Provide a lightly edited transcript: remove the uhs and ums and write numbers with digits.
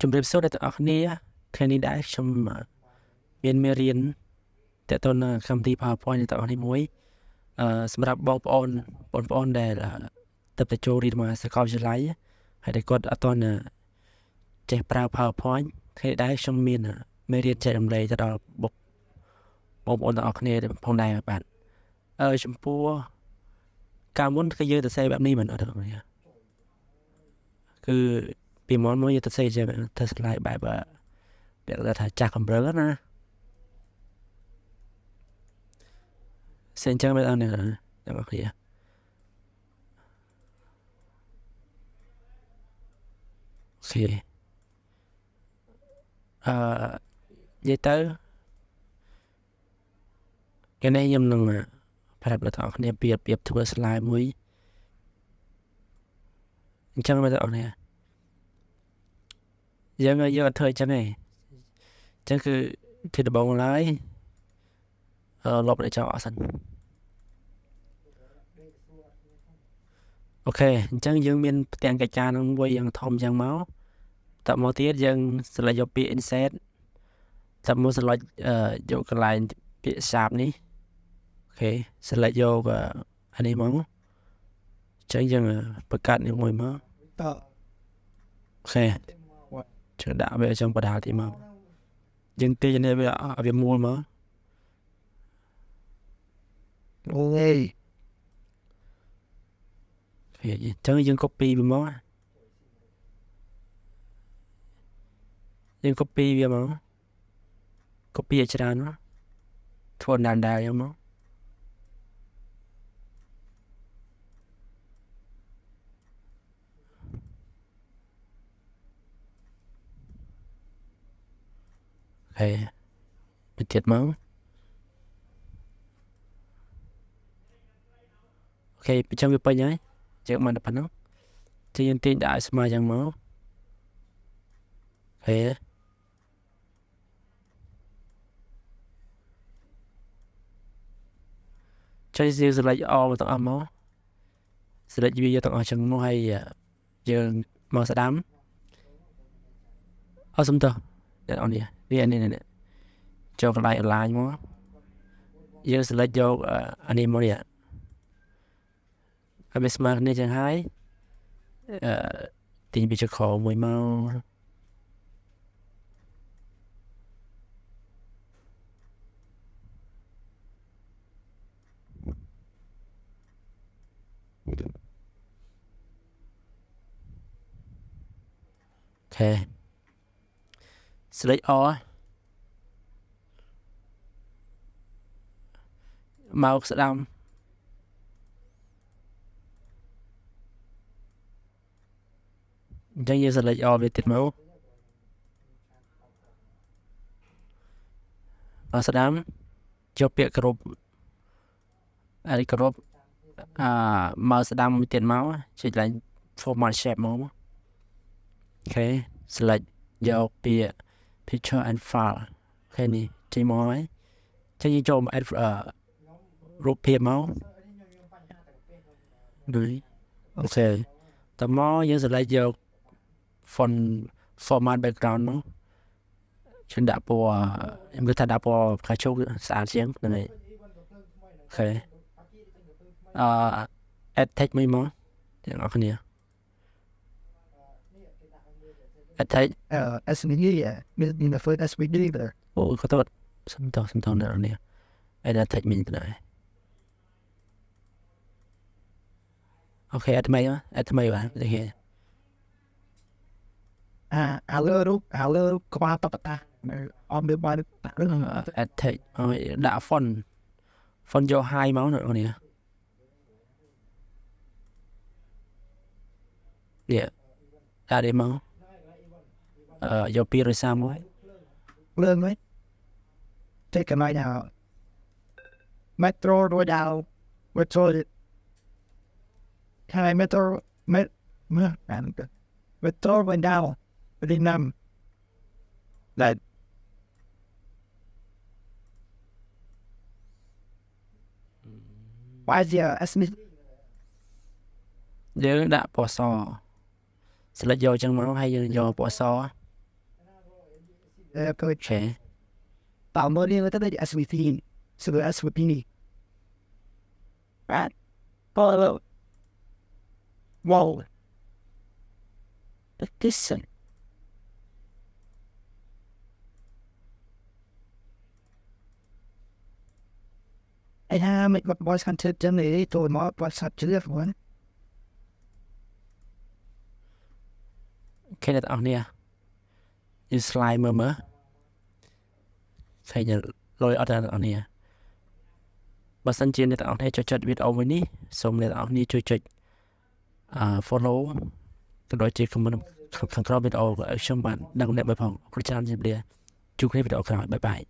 ជំរាបសួរដល់អ្នកទាំងអស់គ្នាថ្ងៃនេះដែរខ្ញុំមានមេរៀនតទៅនឹងកម្មវិធី PowerPoint អ្នកទាំងអស់នេះមួយសម្រាប់បងប្អូនដែលទៅចូលរៀនមកសាកលវិទ្យាល័យហើយតែគាត់អត់ទាន់ចេះប្រើ PowerPoint ថ្ងៃនេះដែរខ្ញុំមានមេរៀនចែករំលែកទៅដល់បងប្អូនទាំងអស់គ្នាផងដែរបាទចំពោះកាលមុនគឺយើងទៅសេបែបនេះមិនអត់ទេគឺពីមុនមកយើងទៅសេចេះទៅស្លាយបែបដែលថាចាស់កំរើណាសេអញ្ចឹងមែនអត់នេះទាំងអស់គ្នាអូខេនិយាយទៅគេនេះខ្ញុំនឹងប្រាប់ដល់អ្នកគ្នាពីរបៀបធ្វើ slide មួយអញ្ចឹងមែនអត់នេះយើងអត់ធ្វើអញ្ចឹងទេអញ្ចឹងគឺដំបូងឡើយលបឲ្យចោលអស់សិនអូខេអញ្ចឹងយើងមានផ្ទាំងកិច្ចការនឹងមួយយ៉ាងធំអញ្ចឹងមកតមកទៀតយើង select យកពាក្យ insert តមក select យកកន្លែងពាក្យ sharp នេះអូខេ select យកអានេះមកអញ្ចឹងយើងបង្កើតនេះមួយមកអូខេជឿដាក់វាចំបដាលទីមកយើងទាញនេះវាមូលមកអូយអញ្ចឹងយើង copy វាមកយើង copy វាមក copy ឲ្យច្រើនមកធ្វើដែរយ៉ាងមកអូខេទៅទៀតមកអូខេអញ្ចឹងវាពេញហើយយើងបានតែប៉ុណ្ណឹងចឹងយើងទាញដាក់ឲ្យស្មើយ៉ាងមកអូខេចុច select all ទាំងអស់មក select វាយកទាំងអស់ចឹងមកហើយយើងមកស្ដាំអត់សុំតោះអ្នកនរនេះចូលកន្លែង online មកយើង select យកអានេះមកនេះឲ្យវាស្មើគ្នាចឹងហើយទាញវាចុចខមួយមកអូខេ select all មកស្ដាំអញ្ចឹងយើង select all វាទៀតមកស្ដាំយកពាក្យគ្រប់អានេះគ្រប់មកស្ដាំមួយទៀតមកចុចឡើង format shape មកអូខេ select យកពាក្យ picture and file អូខេនេះចេញមកហើយចឹងយើងចូលមក add រូបភាពមកដូចអូខេតមកយើង select យក font format background មកខ្ញុំដាក់ពណ៌ខ្ញុំគិតថាដាក់ពណ៌ផ្កាឈូកស្អាតជាងហ្នឹងហើយអូខេadd text មួយមកទាំងអស់គ្នា add text SVD in the first SVD there អូខុសទៅសំតោអ្នកនេះ add text មិញទៅដែរអូខេ add ថ្មីបាទនេះគេhello ក្បាលតបតាអមវាបានរឿង add text ឲ្យដាក់ font យក high មកអ្នកនេះនេះដាក់នេះមកយក230មករឿងហ្នឹង take a night out metro royal metro hai metro metro went down đi năm là why giờ SMI យើងដាក់ពណ៌ស select យកចឹងមកហើយយើងយកពណ៌ស tôi អូខេ tạo mới đi tới đây SVP sự SVP right follow wow listen ai ha mình gặp boys content chân này tôi mà boys sạch chứ được không អូខេអ្នកទាំងអស់គ្នាយើង slide មើលឃើញលុយអត់ដល់អ្នកទាំងអស់គ្នាបើសិនជាអ្នកទាំងអស់គ្នាចូលចិត្តវីដេអូមួយនេះសូមអ្នកទាំងអស់គ្នាជួយចុចfollow ក៏ដូចជា comment ខាងក្រោមវីដេអូឲ្យខ្ញុំបានដឹងអ្នកមើលផងអរគុណច្រើនជម្រាបលាជួបគ្នាវីដេអូក្រោយបាយបាយ